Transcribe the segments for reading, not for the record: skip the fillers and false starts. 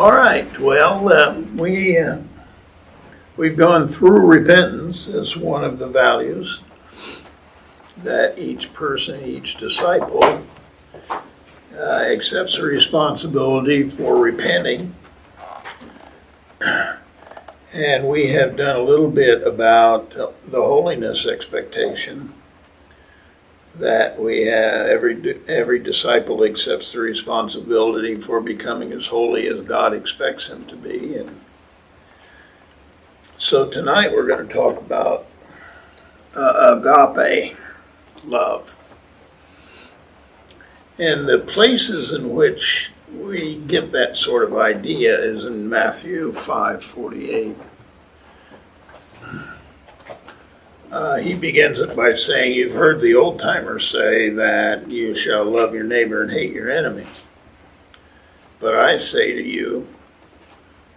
All right. Well, we've gone through repentance as one of the values that each person, each disciple, accepts the responsibility for repenting. And we have done a little bit about the holiness expectation that we have. Every disciple accepts the responsibility for becoming as holy as God expects him to be. And so tonight we're going to talk about agape love. And the places in which we get that sort of idea is in Matthew 5:48. He begins it by saying, "You've heard the old timers say that you shall love your neighbor and hate your enemy. But I say to you,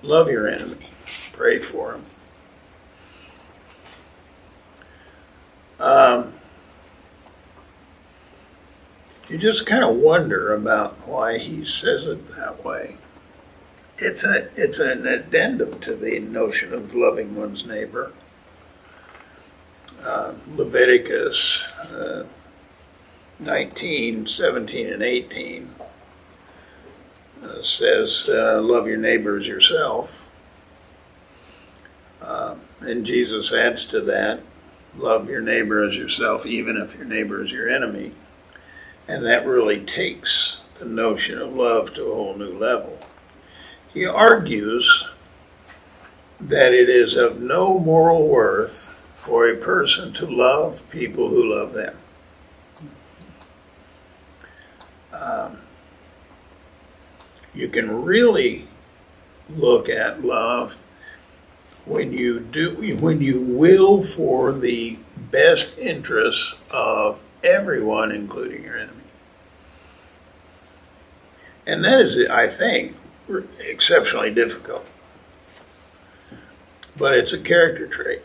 love your enemy, pray for him." You just kind of wonder about why he says it that way. It's an addendum to the notion of loving one's neighbor. Leviticus 19, 17, and 18 says, love your neighbor as yourself. And Jesus adds to that, love your neighbor as yourself, even if your neighbor is your enemy. And that really takes the notion of love to a whole new level. He argues that it is of no moral worth for a person to love people who love them. You can really look at love when you will for the best interests of everyone, including your enemy. And that is, I think, exceptionally difficult. But it's a character trait.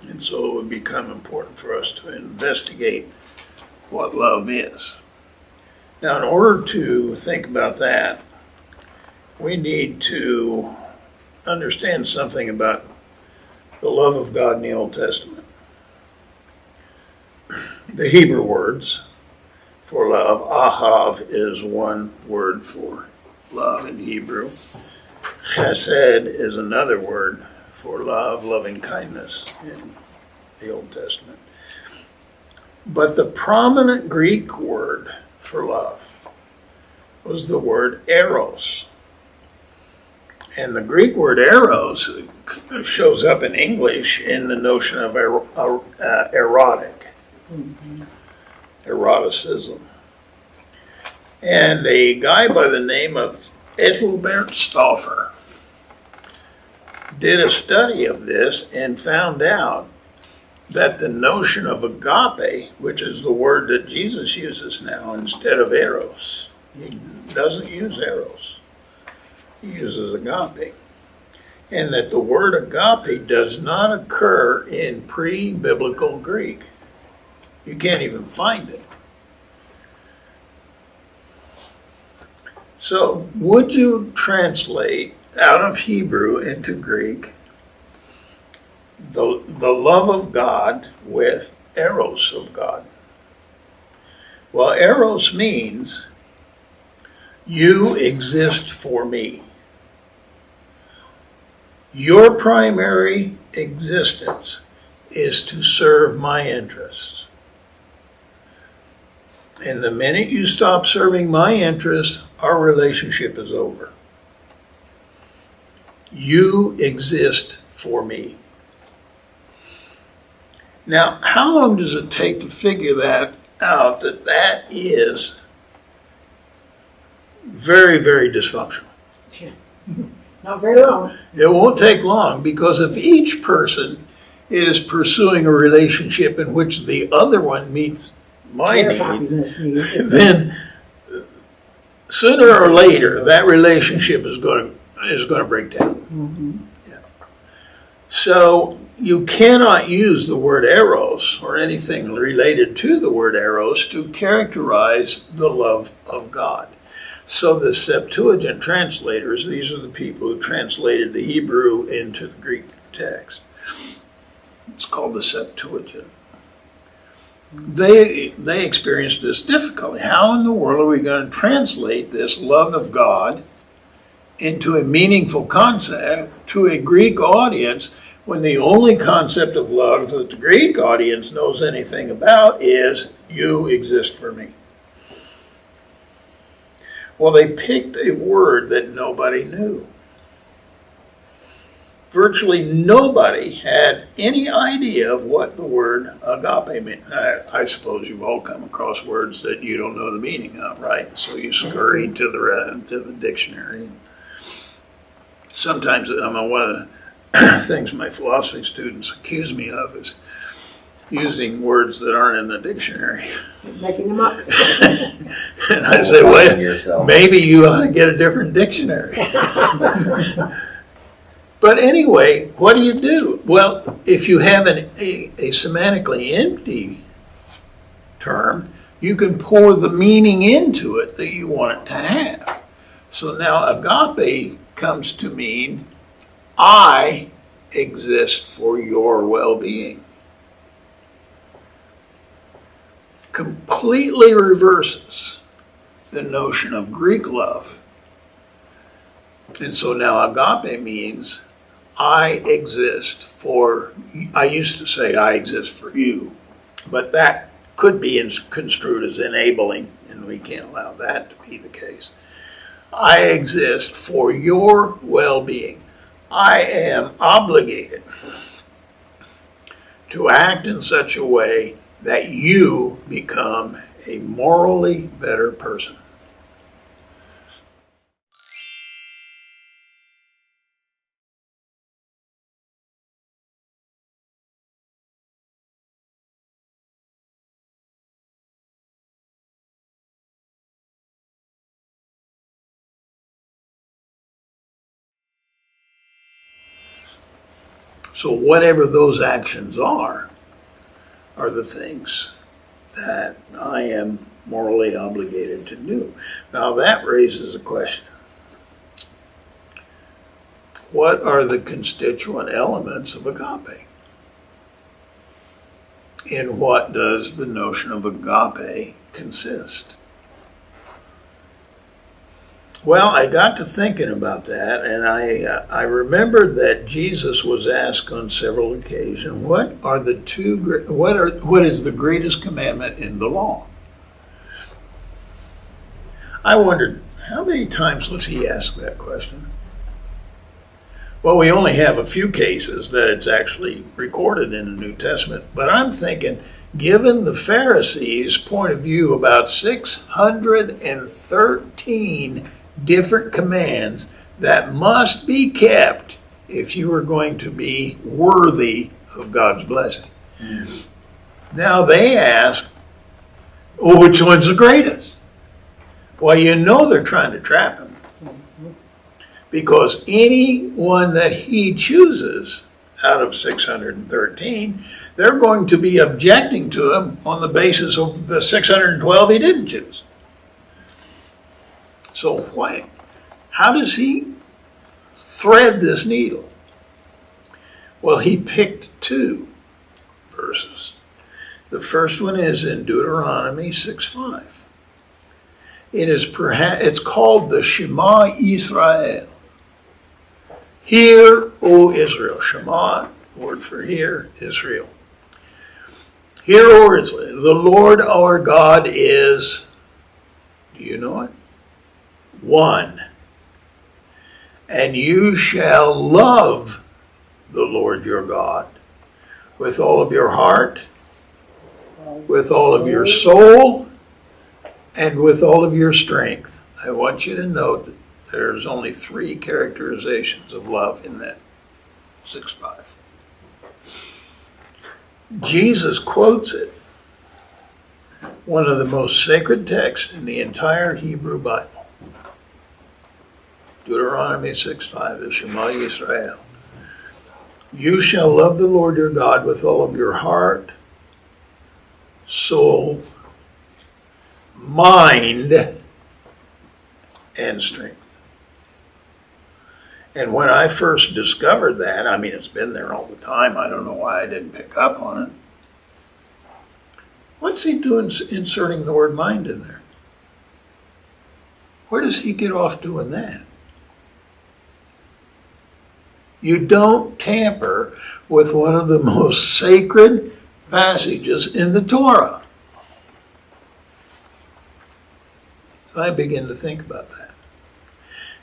And so it would become important for us to investigate what love is. Now, in order to think about that, we need to understand something about the love of God in the Old Testament. The Hebrew words for love, ahav is one word for love in Hebrew. Chesed is another word for love, loving kindness in the Old Testament. But the prominent Greek word for love was the word eros. And the Greek word eros shows up in English in the notion of erotic, eroticism. And a guy by the name of Ethelbert Stauffer did a study of this and found out that the notion of agape, which is the word that Jesus uses now instead of eros, he doesn't use eros, he uses agape, and that the word agape does not occur in pre-biblical Greek. You can't even find it. So, would you translate out of Hebrew into Greek the love of God with eros of God? Well, eros means you exist for me. Your primary existence is to serve my interests. And the minute you stop serving my interests, our relationship is over. You exist for me. Now, how long does it take to figure that out, that is very, very dysfunctional? Yeah. Not very long. It won't take long, because if each person is pursuing a relationship in which the other one meets my needs, then sooner or later that relationship is going to break down. Mm-hmm. Yeah. So you cannot use the word eros or anything related to the word eros to characterize the love of God. So the Septuagint translators, these are the people who translated the Hebrew into the Greek text. It's called the Septuagint. They experienced this difficulty. How in the world are we going to translate this love of God into a meaningful concept to a Greek audience when the only concept of love that the Greek audience knows anything about is you exist for me? Well, they picked a word that nobody knew. Virtually nobody had any idea of what the word agape meant. I suppose you've all come across words that you don't know the meaning of, right? So you scurry to the dictionary. Sometimes one of the things my philosophy students accuse me of is using words that aren't in the dictionary. Making them up. And I say, well, maybe you ought to get a different dictionary. But anyway, what do you do? Well, if you have a semantically empty term, you can pour the meaning into it that you want it to have. So now agape comes to mean I exist for your well-being. Completely reverses the notion of Greek love. And so now agape means I exist for, I used to say I exist for you, but that could be construed as enabling, and we can't allow that to be the case. I exist for your well-being. I am obligated to act in such a way that you become a morally better person. So whatever those actions are the things that I am morally obligated to do. Now that raises a question. What are the constituent elements of agape? In what does the notion of agape consist? Well, I got to thinking about that, and I remembered that Jesus was asked on several occasions, what is the greatest commandment in the law? I wondered, how many times was he asked that question? Well, we only have a few cases that it's actually recorded in the New Testament, but I'm thinking, given the Pharisees' point of view about 613 different commands that must be kept if you are going to be worthy of God's blessing. Mm. Now they ask, oh, which one's the greatest? Well, you know they're trying to trap him. Because any one that he chooses out of 613, they're going to be objecting to him on the basis of the 612 he didn't choose. So how does he thread this needle? Well, he picked two verses. The first one is in Deuteronomy 6:5. It's called the Shema Israel. Hear, O Israel. Shema, word for hear, Israel. Hear, O Israel. The Lord our God is, do you know it? One. And you shall love the Lord your God with all of your heart, with all of your soul, and with all of your strength. I want you to note that there's only three characterizations of love in that 6:5. Jesus quotes it, one of the most sacred texts in the entire Hebrew Bible. Deuteronomy 6:5, the Shema Yisrael. You shall love the Lord your God with all of your heart, soul, mind, and strength. And when I first discovered that, I mean, it's been there all the time. I don't know why I didn't pick up on it. What's he doing inserting the word mind in there? Where does he get off doing that? You don't tamper with one of the most sacred passages in the Torah. So I begin to think about that.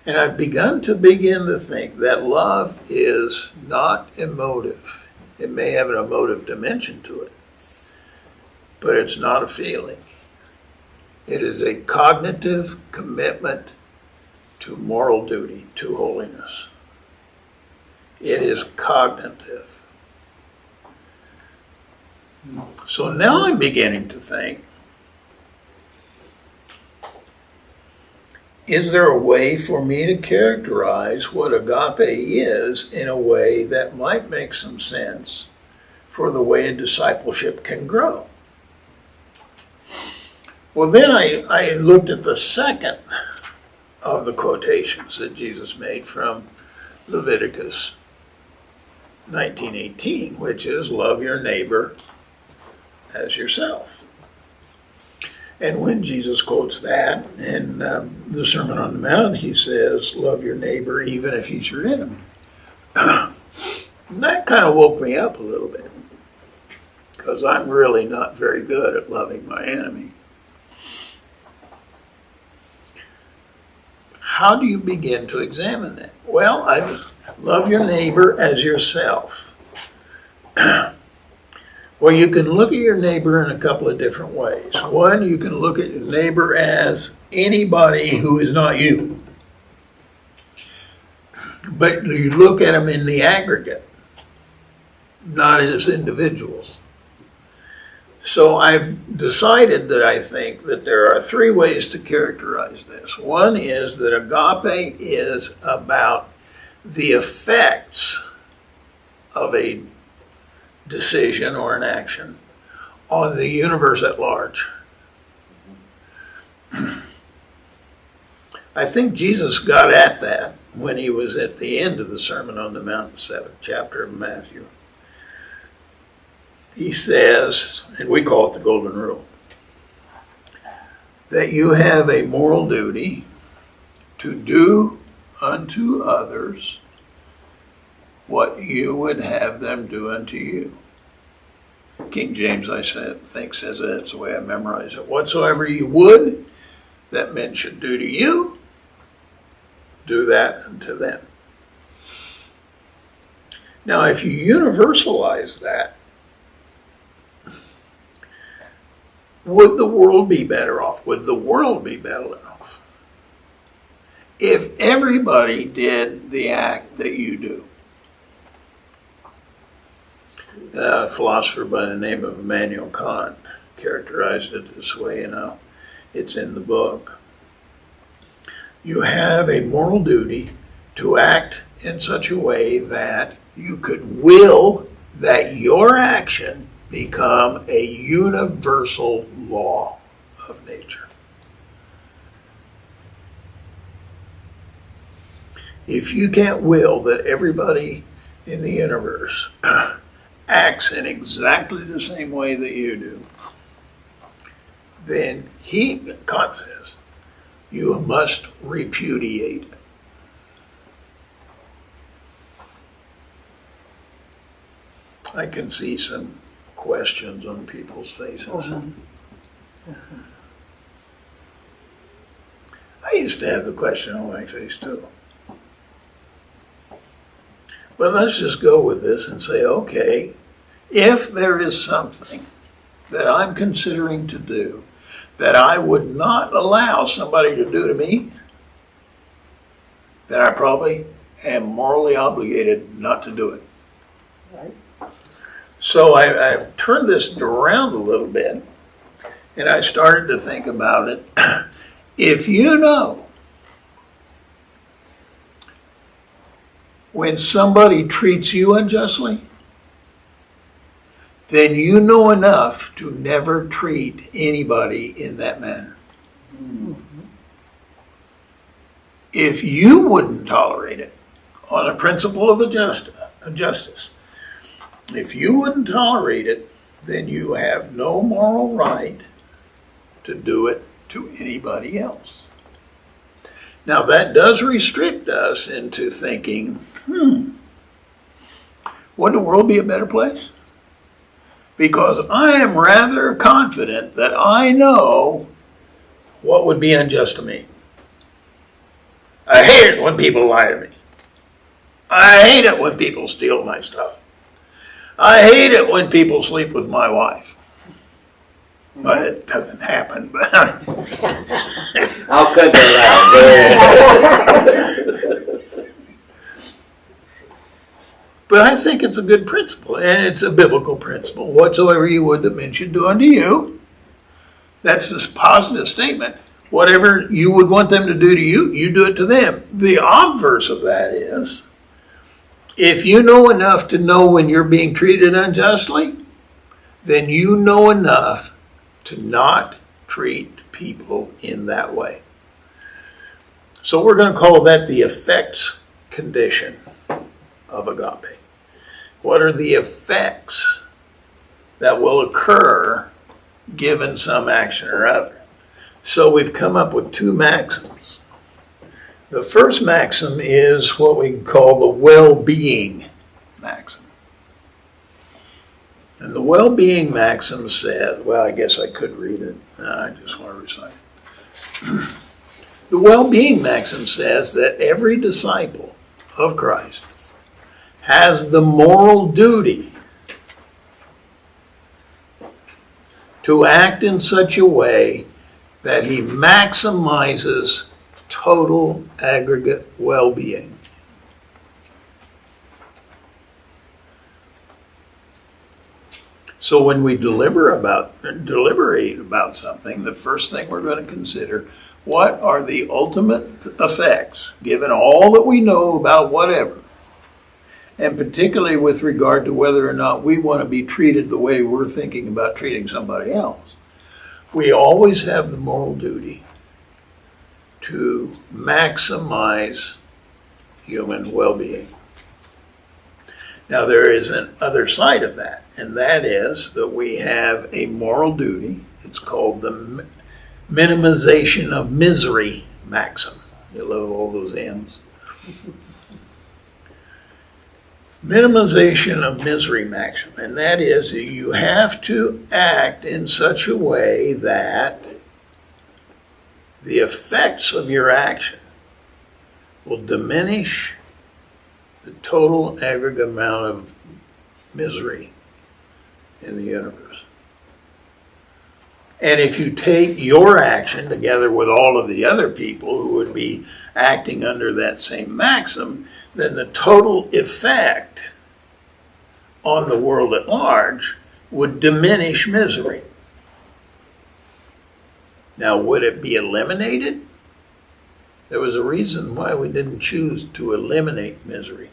And I've begun to think that love is not emotive. It may have an emotive dimension to it, but it's not a feeling. It is a cognitive commitment to moral duty, to holiness. It is cognitive. So now I'm beginning to think, is there a way for me to characterize what agape is in a way that might make some sense for the way a discipleship can grow? Well, then I looked at the second of the quotations that Jesus made from Leviticus 19:18, which is love your neighbor as yourself. And when Jesus quotes that in the Sermon on the Mount, he says, love your neighbor even if he's your enemy. And that kind of woke me up a little bit, because I'm really not very good at loving my enemy. How do you begin to examine that? Well, I just love your neighbor as yourself. Well, you can look at your neighbor in a couple of different ways. One, you can look at your neighbor as anybody who is not you. But you look at them in the aggregate, not as individuals. So I've decided that I think that there are three ways to characterize this. One is that agape is about the effects of a decision or an action on the universe at large. I think Jesus got at that when he was at the end of the Sermon on the Mount, the 7th chapter of Matthew. He says, and we call it the Golden Rule, that you have a moral duty to do unto others what you would have them do unto you. King James, I think, says it. That's the way I memorize it. Whatsoever you would that men should do to you, do that unto them. Now, if you universalize that, would the world be better off? Would the world be better off if everybody did the act that you do? A philosopher by the name of Immanuel Kant characterized it this way, it's in the book. You have a moral duty to act in such a way that you could will that your action become a universal law of nature. If you can't will that everybody in the universe acts in exactly the same way that you do, then Kant says, you must repudiate it. I can see some questions on people's faces. I used to have the question on my face too. But let's just go with this and say, okay, if there is something that I'm considering to do that I would not allow somebody to do to me, then I probably am morally obligated not to do it. Right. So I've turned this around a little bit, and I started to think about it. If you know when somebody treats you unjustly, then you know enough to never treat anybody in that manner. if you wouldn't tolerate it on a principle of justice, if you wouldn't tolerate it, then you have no moral right to do it to anybody else. Now that does restrict us into thinking, would the world be a better place? Because I am rather confident that I know what would be unjust to me. I hate it when people lie to me. I hate it when people steal my stuff. I hate it when people sleep with my wife. But it doesn't happen. But I'll cut that out. But I think it's a good principle, and it's a biblical principle. Whatsoever you would that men should do unto you, that's this positive statement. Whatever you would want them to do to you, you do it to them. The obverse of that is, if you know enough to know when you're being treated unjustly, then you know enough to not treat people in that way. So we're going to call that the effects condition of agape. What are the effects that will occur given some action or other? So we've come up with two maxims. The first maxim is what we call the well-being maxim. And the well-being maxim said, well, I guess I could read it. No, I just want to recite it. The well-being maxim says that every disciple of Christ has the moral duty to act in such a way that he maximizes total aggregate well-being. So when we deliberate about something, the first thing we're going to consider, what are the ultimate effects, given all that we know about whatever, and particularly with regard to whether or not we want to be treated the way we're thinking about treating somebody else. We always have the moral duty to maximize human well-being. Now there is an other side of that, and that is that we have a moral duty. It's called the minimization of misery maxim. You love all those M's. Minimization of misery maxim, and that is that you have to act in such a way that the effects of your action will diminish the total aggregate amount of misery in the universe. And if you take your action together with all of the other people who would be acting under that same maxim, then the total effect on the world at large would diminish misery. Now, would it be eliminated? There was a reason why we didn't choose to eliminate misery.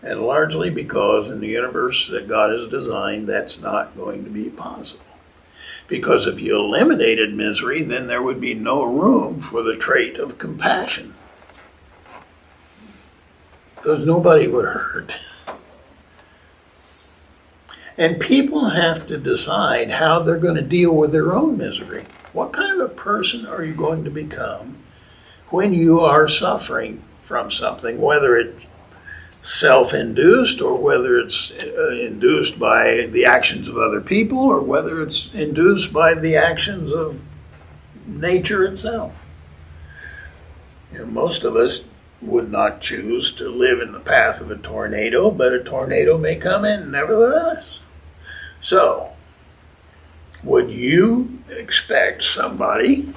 And largely because in the universe that God has designed, that's not going to be possible. Because if you eliminated misery, then there would be no room for the trait of compassion. Because nobody would hurt. And people have to decide how they're going to deal with their own misery. What kind of a person are you going to become when you are suffering from something, whether it's self-induced or whether it's induced by the actions of other people or whether it's induced by the actions of nature itself? You know, most of us would not choose to live in the path of a tornado, but a tornado may come in nevertheless. So, would you expect somebody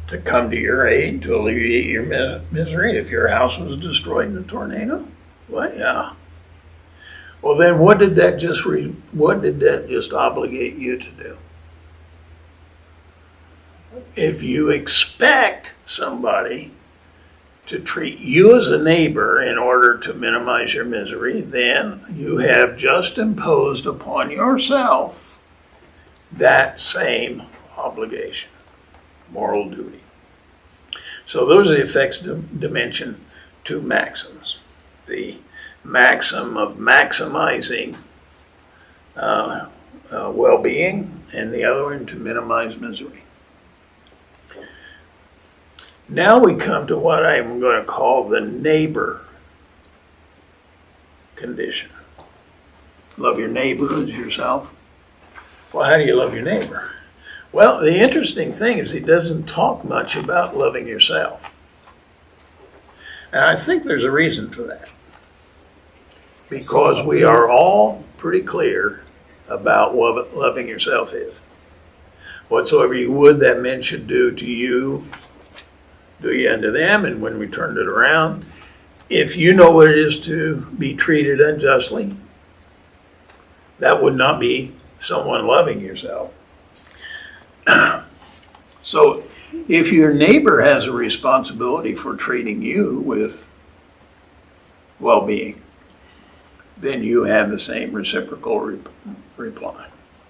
to come to your aid to alleviate your misery if your house was destroyed in a tornado? Well, yeah. Well, then what did that just obligate you to do? If you expect somebody to treat you as a neighbor in order to minimize your misery, then you have just imposed upon yourself that same obligation, moral duty. So those are the effects dimension 2 maxims. The maxim of maximizing well-being, and the other one to minimize misery. Now we come to what I'm going to call the neighbor condition. Love your neighbor as yourself. Well, how do you love your neighbor? Well, the interesting thing is he doesn't talk much about loving yourself. And I think there's a reason for that. Because we are all pretty clear about what loving yourself is. Whatsoever you would that men should do to you, do ye unto them. And when we turned it around, if you know what it is to be treated unjustly, that would not be someone loving yourself. So if your neighbor has a responsibility for treating you with well-being, then you have the same reciprocal reply.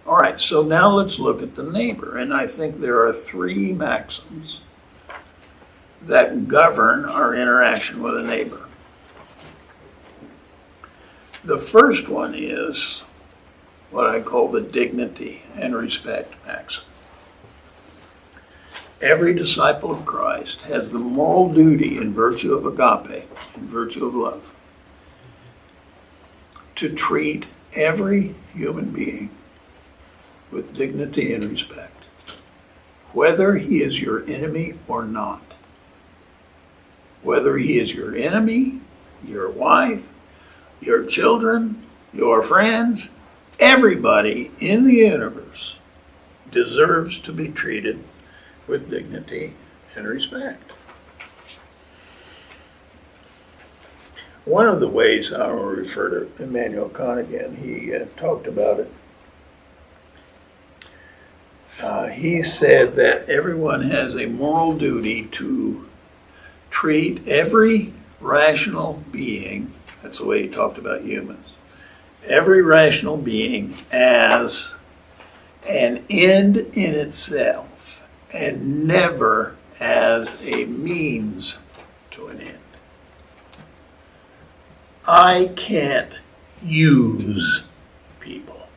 All right, so now let's look at the neighbor. And I think there are 3 maxims that govern our interaction with a neighbor. The first one is what I call the dignity and respect maxim. Every disciple of Christ has the moral duty in virtue of agape, in virtue of love, to treat every human being with dignity and respect, whether he is your enemy or not. Whether he is your enemy, your wife, your children, your friends, everybody in the universe deserves to be treated with dignity and respect. One of the ways I will refer to Immanuel Kant again, he talked about it. He said that everyone has a moral duty to treat every rational being, that's the way he talked about humans, every rational being as an end in itself and never as a means to an end. I can't use people.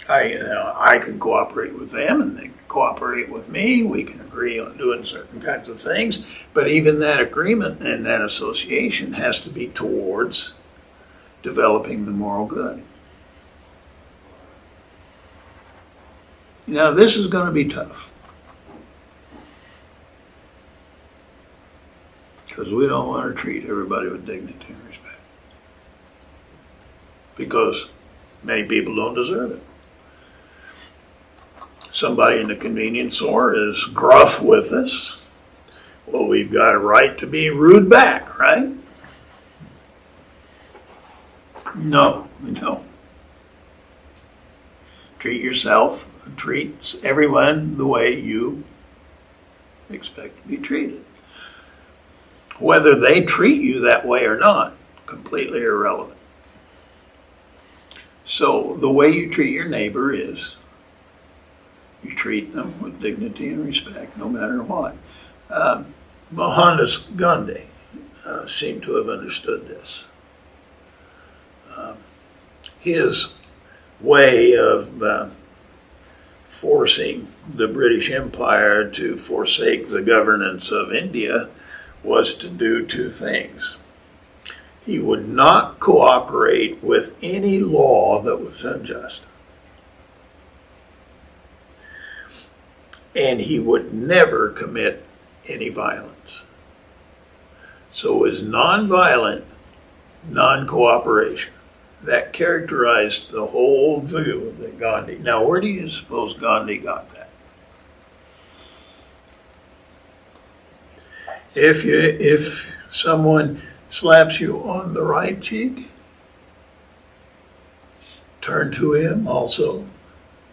I can cooperate with them and they can cooperate with me. We can agree on doing certain kinds of things. But even that agreement and that association has to be towards developing the moral good. Now, this is going to be tough. Because we don't want to treat everybody with dignity and respect. Because many people don't deserve it. Somebody in the convenience store is gruff with us. Well, we've got a right to be rude back, right? No, we don't. Treat yourself, treat everyone the way you expect to be treated. Whether they treat you that way or not, completely irrelevant. So the way you treat your neighbor is you treat them with dignity and respect, no matter what. Mohandas Gandhi seemed to have understood this. His way of forcing the British Empire to forsake the governance of India was to do 2 things. He would not cooperate with any law that was unjust. And he would never commit any violence. So it was nonviolent, non-cooperation. That characterized the whole view that Gandhi. Now, where do you suppose Gandhi got that? If someone slaps you on the right cheek, turn to him also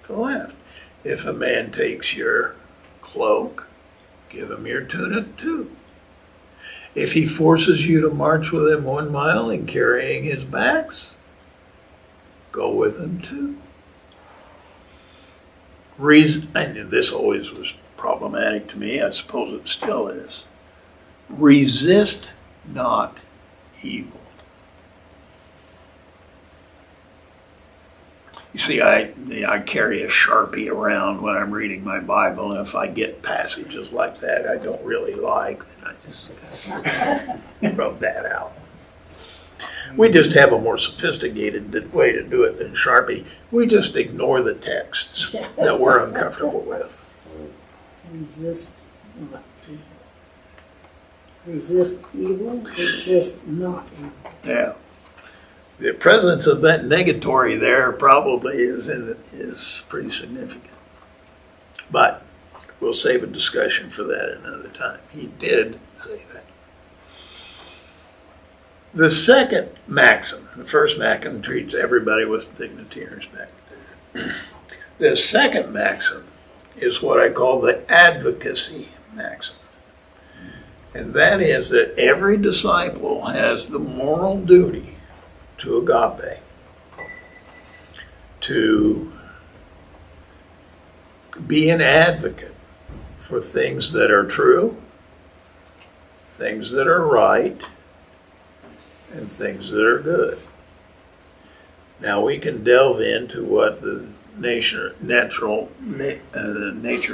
to the left. If a man takes your cloak, give him your tunic too. If he forces you to march with him 1 mile in carrying his bags, go with him too. I knew this always was problematic to me. I suppose it still is. Resist not evil. You see, I carry a Sharpie around when I'm reading my Bible, and if I get passages like that I don't really like, then I just rub that out. We just have a more sophisticated way to do it than Sharpie. We just ignore the texts that we're uncomfortable with. Resist not evil. Resist evil, resist not evil. Yeah. The presence of that negatory there probably is pretty significant. But we'll save a discussion for that another time. He did say that. The second maxim, the first maxim treats everybody with dignity and respect. The second maxim is what I call the advocacy maxim. And that is that every disciple has the moral duty to agape, to be an advocate for things that are true, things that are right, and things that are good. Now we can delve into what the nature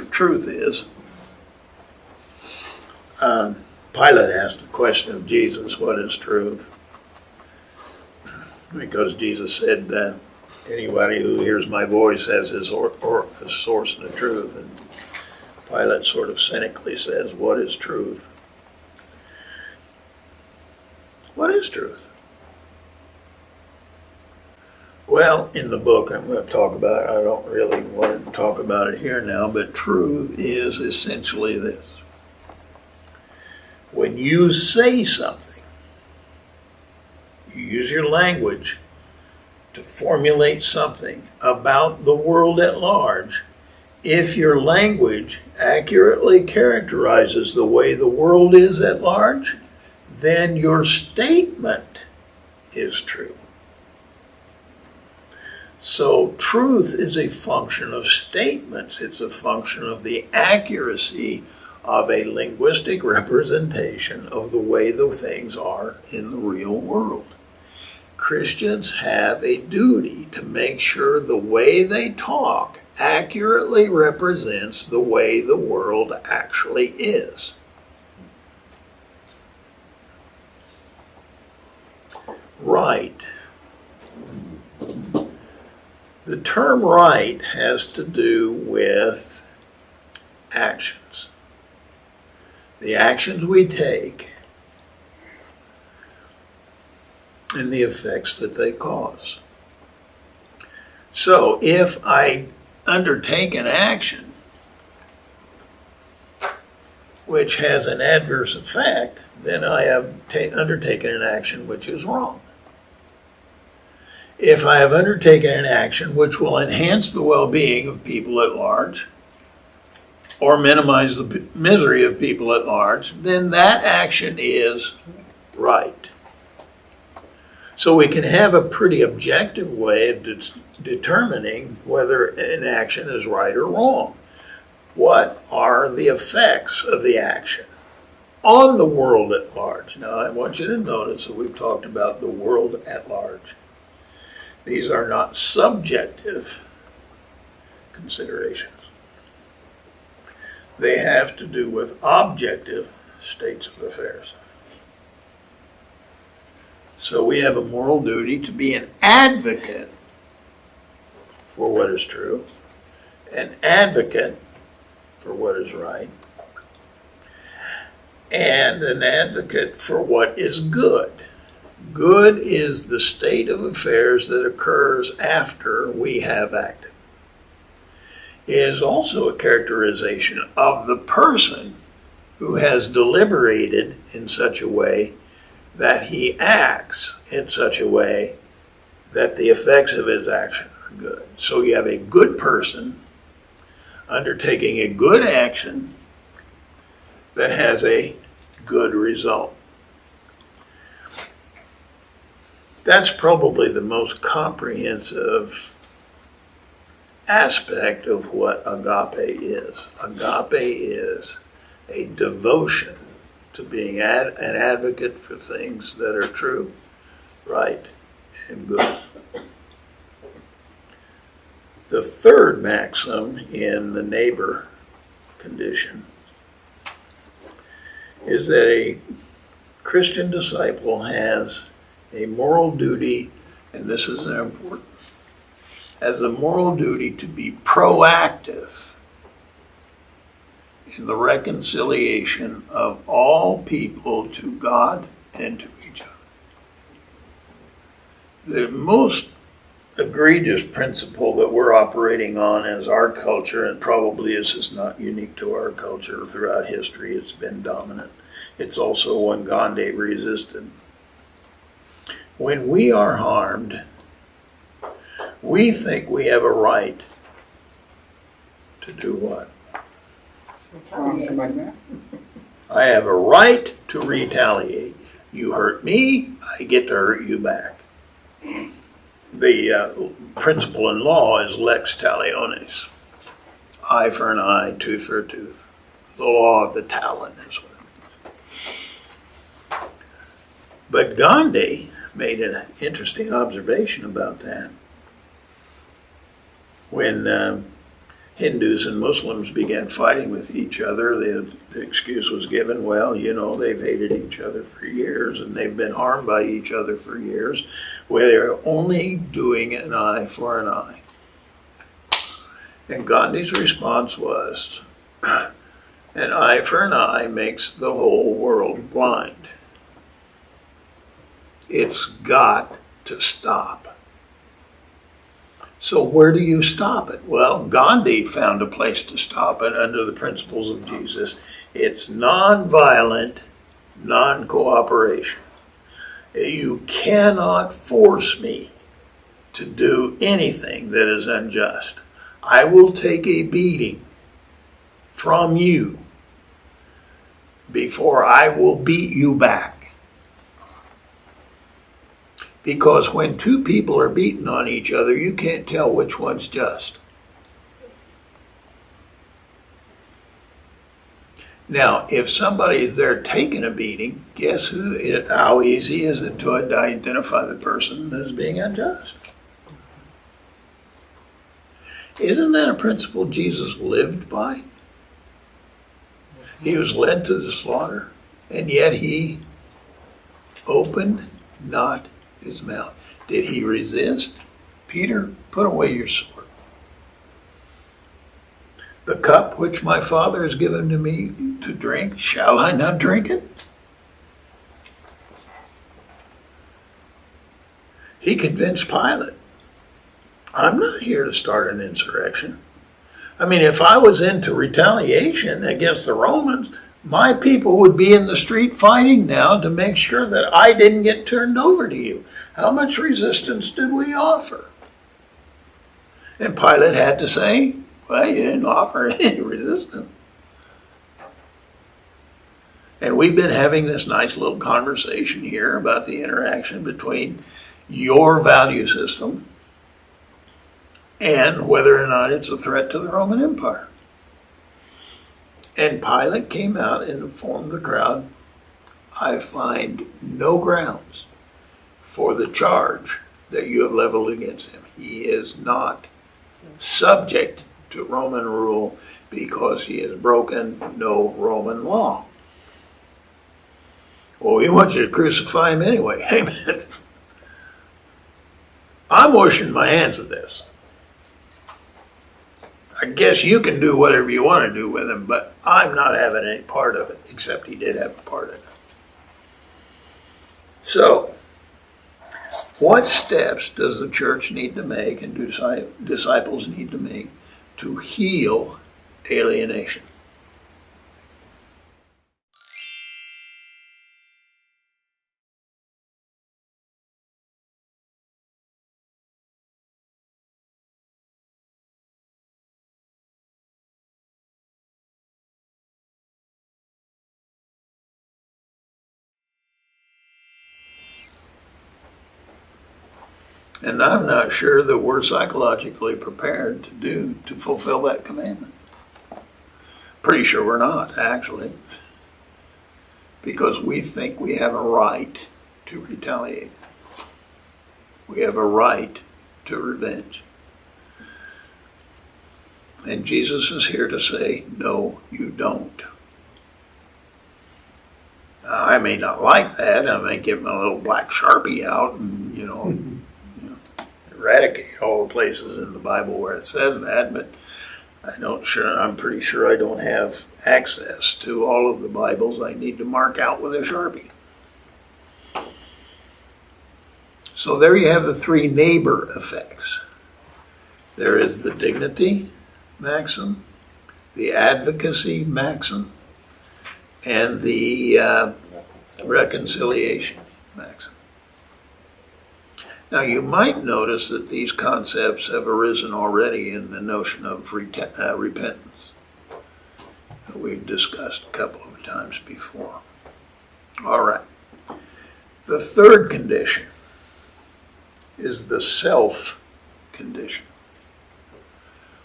truth is. Pilate asked the question of Jesus, what is truth? Because Jesus said, anybody who hears my voice has his source in the truth. And Pilate sort of cynically says, what is truth? What is truth? Well, in the book I'm going to talk about it. I don't really want to talk about it here now, but truth is essentially this. When you say something, you use your language to formulate something about the world at large. If your language accurately characterizes the way the world is at large, then your statement is true. So truth is a function of statements. It's a function of the accuracy of a linguistic representation of the way the things are in the real world. Christians have a duty to make sure the way they talk accurately represents the way the world actually is. Right. The term right has to do with actions. The actions we take and the effects that they cause. So if I undertake an action which has an adverse effect, then I have undertaken an action which is wrong. If I have undertaken an action which will enhance the well-being of people at large or minimize the misery of people at large, then that action is right. So we can have a pretty objective way of determining whether an action is right or wrong. What are the effects of the action on the world at large? Now, I want you to notice that we've talked about the world at large. These are not subjective considerations. They have to do with objective states of affairs. So we have a moral duty to be an advocate for what is true, an advocate for what is right, and an advocate for what is good. Good is the state of affairs that occurs after we have acted. It is also a characterization of the person who has deliberated in such a way that he acts in such a way that the effects of his action are good. So you have a good person undertaking a good action that has a good result. That's probably the most comprehensive aspect of what agape is. Agape is a devotion to being an advocate for things that are true, right, and good. The third maxim in the neighbor condition is that a Christian disciple has a moral duty, and this is important, has a moral duty to be proactive in the reconciliation of all people to God and to each other. The most egregious principle that we're operating on as our culture, and probably this is not unique to our culture throughout history, it's been dominant. It's also one Gandhi resisted. When we are harmed, we think we have a right to do what? I have a right to retaliate. You hurt me, I get to hurt you back. The principle in law is lex talionis. Eye for an eye, tooth for a tooth. The law of the talon is what it means. But Gandhi made an interesting observation about that. When Hindus and Muslims began fighting with each other, the excuse was given, well, you know, they've hated each other for years and they've been harmed by each other for years, where they're only doing an eye for an eye. And Gandhi's response was, an eye for an eye makes the whole world blind. It's got to stop. So where do you stop it? Well, Gandhi found a place to stop it under the principles of Jesus. It's non-violent, non-cooperation. You cannot force me to do anything that is unjust. I will take a beating from you before I will beat you back. Because when two people are beating on each other, you can't tell which one's just. Now, if somebody's there taking a beating, guess how easy is it to identify the person as being unjust? Isn't that a principle Jesus lived by? He was led to the slaughter, and yet he opened not his mouth. Did he resist? Peter, put away your sword. The cup which my Father has given to me to drink, shall I not drink it? He convinced Pilate, I'm not here to start an insurrection. I mean, if I was into retaliation against the Romans, my people would be in the street fighting now to make sure that I didn't get turned over to you. How much resistance did we offer? And Pilate had to say, well, you didn't offer any resistance. And we've been having this nice little conversation here about the interaction between your value system and whether or not it's a threat to the Roman Empire. And Pilate came out and informed the crowd, I find no grounds for the charge that you have leveled against him. He is not subject to Roman rule because he has broken no Roman law. Well, we want you to crucify him anyway. Hey, man, I'm washing my hands of this. I guess you can do whatever you want to do with him, but I'm not having any part of it, except he did have a part of it. So, what steps does the church need to make and do disciples need to make to heal alienation? And I'm not sure that we're psychologically prepared to fulfill that commandment. Pretty sure we're not, actually. Because we think we have a right to retaliate. We have a right to revenge. And Jesus is here to say, no, you don't. I may not like that. I may get my little black Sharpie out and, eradicate all the places in the Bible where it says that, but I'm pretty sure I don't have access to all of the Bibles I need to mark out with a Sharpie. So there you have the three neighbor effects. There is the dignity maxim, the advocacy maxim, and the reconciliation maxim. Now you might notice that these concepts have arisen already in the notion of repentance that we've discussed a couple of times before. All right. The third condition is the self condition.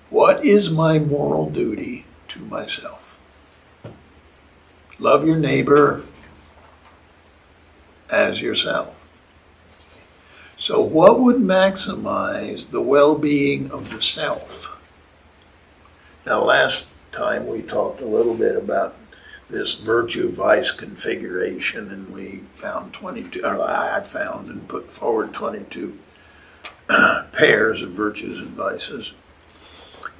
What is my moral duty to myself? Love your neighbor as yourself. So what would maximize the well-being of the self? Now, last time we talked a little bit about this virtue-vice configuration, and we found I found and put forward 22 pairs of virtues and vices.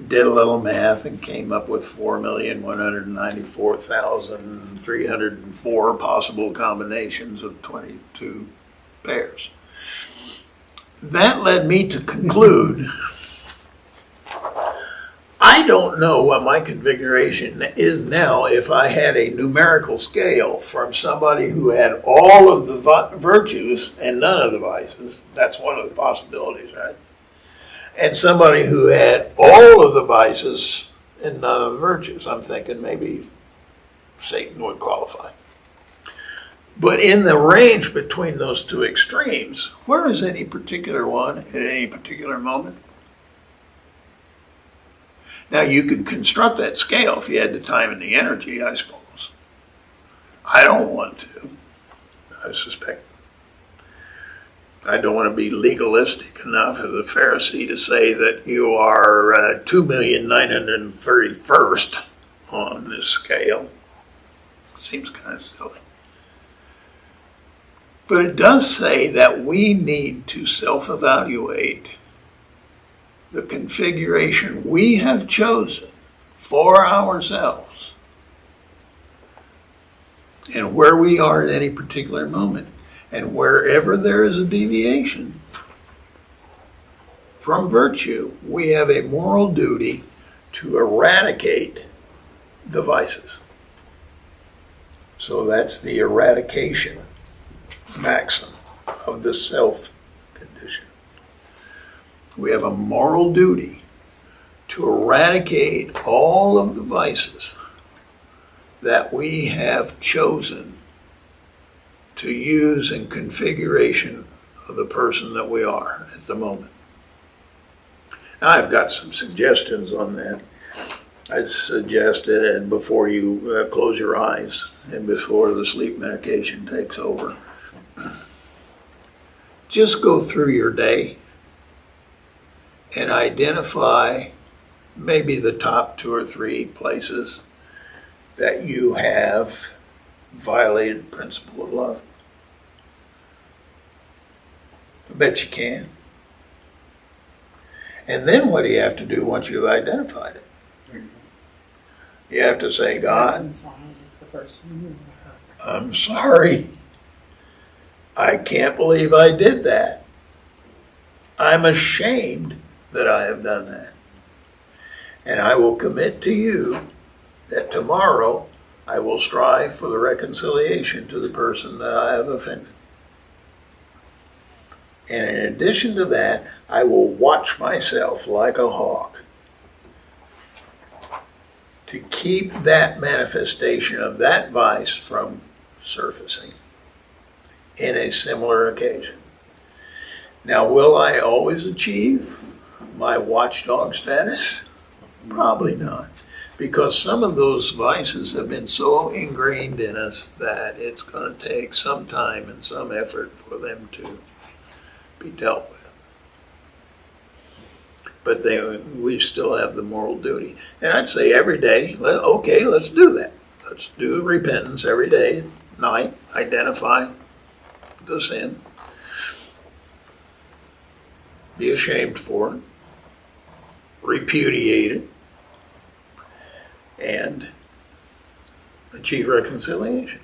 Did a little math and came up with 4,194,304 possible combinations of 22 pairs. That led me to conclude, I don't know what my configuration is now if I had a numerical scale from somebody who had all of the virtues and none of the vices. That's one of the possibilities, right? And somebody who had all of the vices and none of the virtues. I'm thinking maybe Satan would qualify. But in the range between those two extremes, where is any particular one at any particular moment? Now, you could construct that scale if you had the time and the energy, I suppose. I don't want to. I suspect. I don't want to be legalistic enough as a Pharisee to say that you are 2,931st on this scale. Seems kind of silly. But it does say that we need to self-evaluate the configuration we have chosen for ourselves and where we are at any particular moment. And wherever there is a deviation from virtue, we have a moral duty to eradicate the vices. So that's the eradication maxim of the self condition. We have a moral duty to eradicate all of the vices that we have chosen to use in configuration of the person that we are at the moment. Now, I've got some suggestions on that. I'd suggest that, and before you close your eyes and before the sleep medication takes over, just go through your day and identify maybe the top 2 or 3 places that you have violated the principle of love. I bet you can. And then what do you have to do once you've identified it? You have to say, God, I'm sorry. I can't believe I did that. I'm ashamed that I have done that. And I will commit to you that tomorrow I will strive for the reconciliation to the person that I have offended. And in addition to that, I will watch myself like a hawk to keep that manifestation of that vice from surfacing in a similar occasion. Now, will I always achieve my watchdog status? Probably not. Because some of those vices have been so ingrained in us that it's going to take some time and some effort for them to be dealt with. But we still have the moral duty. And I'd say every day, okay, let's do that. Let's do repentance every day, night, identify the sin, be ashamed for it, repudiate it, and achieve reconciliation.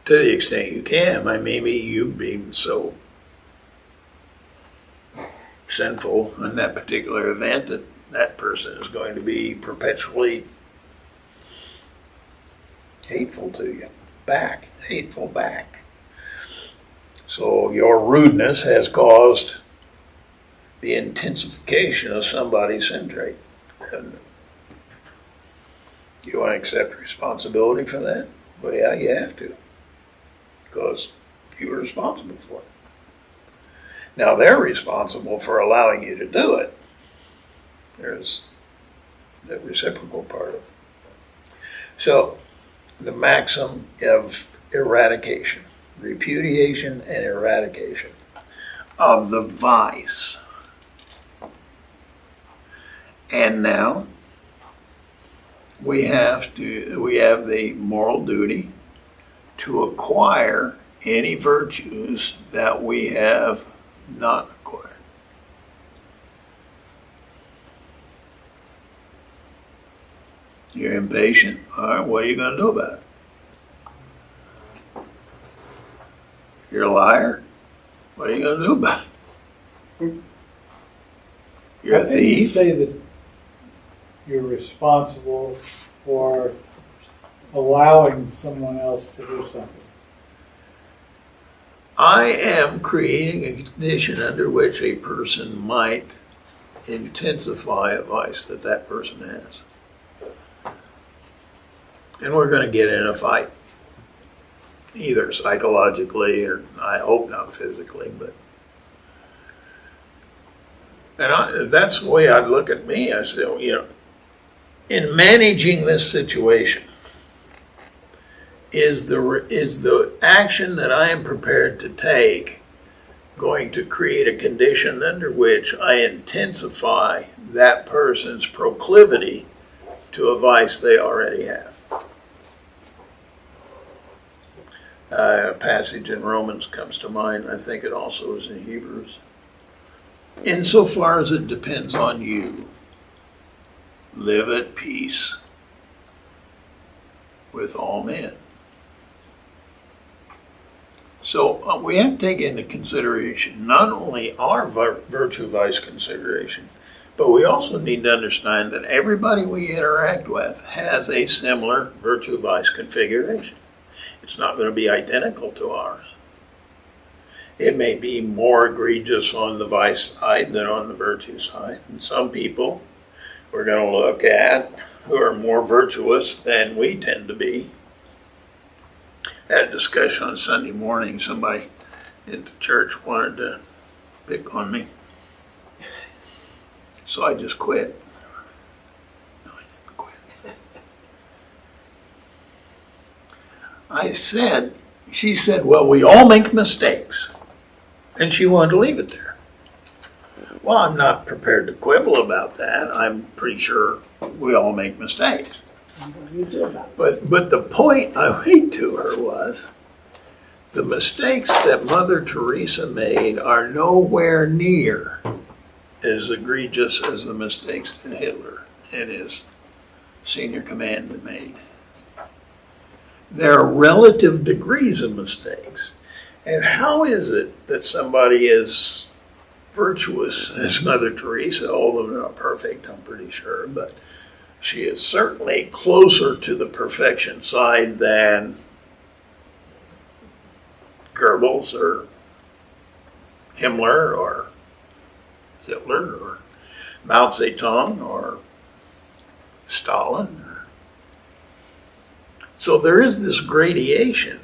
To the extent you can. Maybe you've been so sinful in that particular event that that person is going to be perpetually hateful to you. Hateful back. So your rudeness has caused the intensification of somebody's sin trait. And you want to accept responsibility for that? Well, yeah, you have to. Because you were responsible for it. Now they're responsible for allowing you to do it. There's the reciprocal part of it. So, the maxim of eradication, repudiation and eradication of the vice. And now we have the moral duty to acquire any virtues that we have not acquired. You're impatient. All right, what are you going to do about it? You're a liar. What are you going to do about it? You're a How can you thief. say that you're responsible for allowing someone else to do something? I am creating a condition under which a person might intensify a vice that that person has. And we're going to get in a fight, either psychologically or I hope not physically, but. And that's the way I'd look at me. I say, in managing this situation, is the action that I am prepared to take going to create a condition under which I intensify that person's proclivity to a vice they already have? A passage in Romans comes to mind. I think it also is in Hebrews. Insofar as it depends on you, live at peace with all men. So we have to take into consideration not only our virtue vice consideration, but we also need to understand that everybody we interact with has a similar virtue vice configuration. It's not going to be identical to ours. It may be more egregious on the vice side than on the virtue side. And some people we're going to look at who are more virtuous than we tend to be. I had a discussion on Sunday morning. Somebody in the church wanted to pick on me. So I just quit. No, I didn't quit. She said, well, we all make mistakes. And she wanted to leave it there. Well, I'm not prepared to quibble about that. I'm pretty sure we all make mistakes. What do you do about it? But the point I made to her was the mistakes that Mother Teresa made are nowhere near as egregious as the mistakes that Hitler and his senior command made. There are relative degrees of mistakes. And how is it that somebody is virtuous as Mother Teresa, although not perfect, I'm pretty sure, but she is certainly closer to the perfection side than Goebbels or Himmler or Hitler or Mao Zedong or Stalin. So there is this gradation.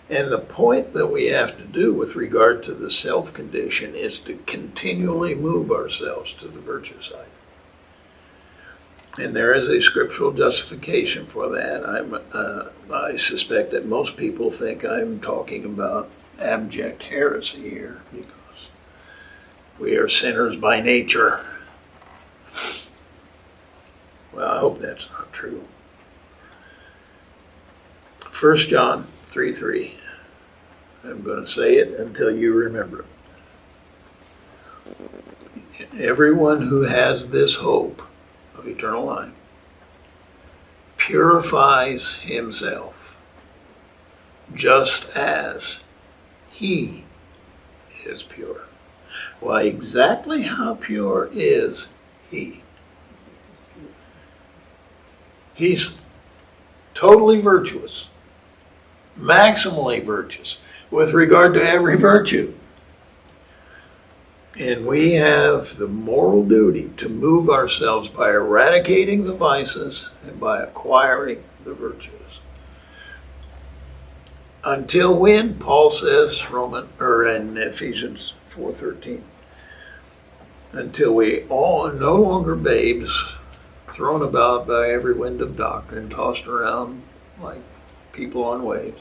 And the point that we have to do with regard to the self condition is to continually move ourselves to the virtue side. And there is a scriptural justification for that. I suspect that most people think I'm talking about abject heresy here because we are sinners by nature. Well, I hope that's not true. 1 John 3:3. I'm going to say it until you remember it. Everyone who has this hope of eternal life purifies himself just as he is pure. Why, exactly how pure is he? He's totally virtuous, maximally virtuous with regard to every virtue. And we have the moral duty to move ourselves by eradicating the vices and by acquiring the virtues. Until when? Paul says in Ephesians 4:13. Until we all no longer babes, thrown about by every wind of doctrine, tossed around like people on waves.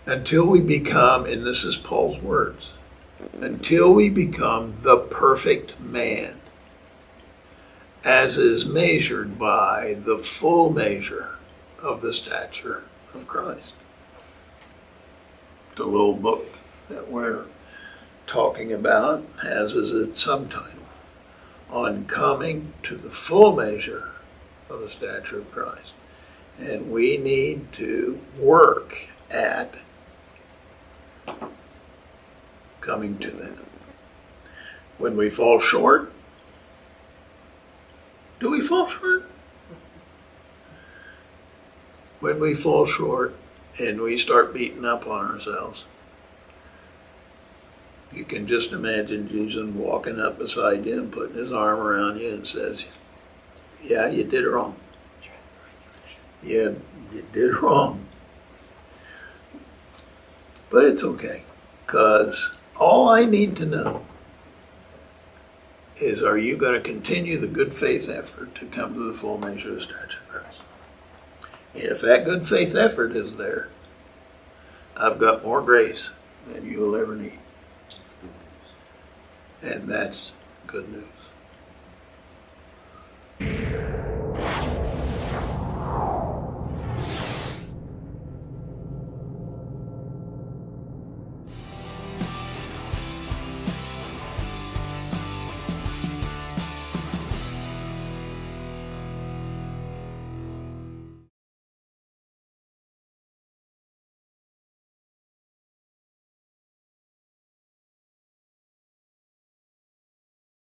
Until we become, and this is Paul's words, until we become the perfect man, as is measured by the full measure of the stature of Christ. The little book that we're talking about has as its subtitle, On Coming to the Full Measure of the Stature of Christ. And we need to work at coming to that. When we fall short, do we fall short? When we fall short and we start beating up on ourselves, you can just imagine Jesus walking up beside you and putting his arm around you and says, yeah, you did wrong. Yeah, you did wrong. But it's okay, because all I need to know is, are you going to continue the good faith effort to come to the full measure of the stature of Christ? And if that good faith effort is there, I've got more grace than you'll ever need. And that's good news.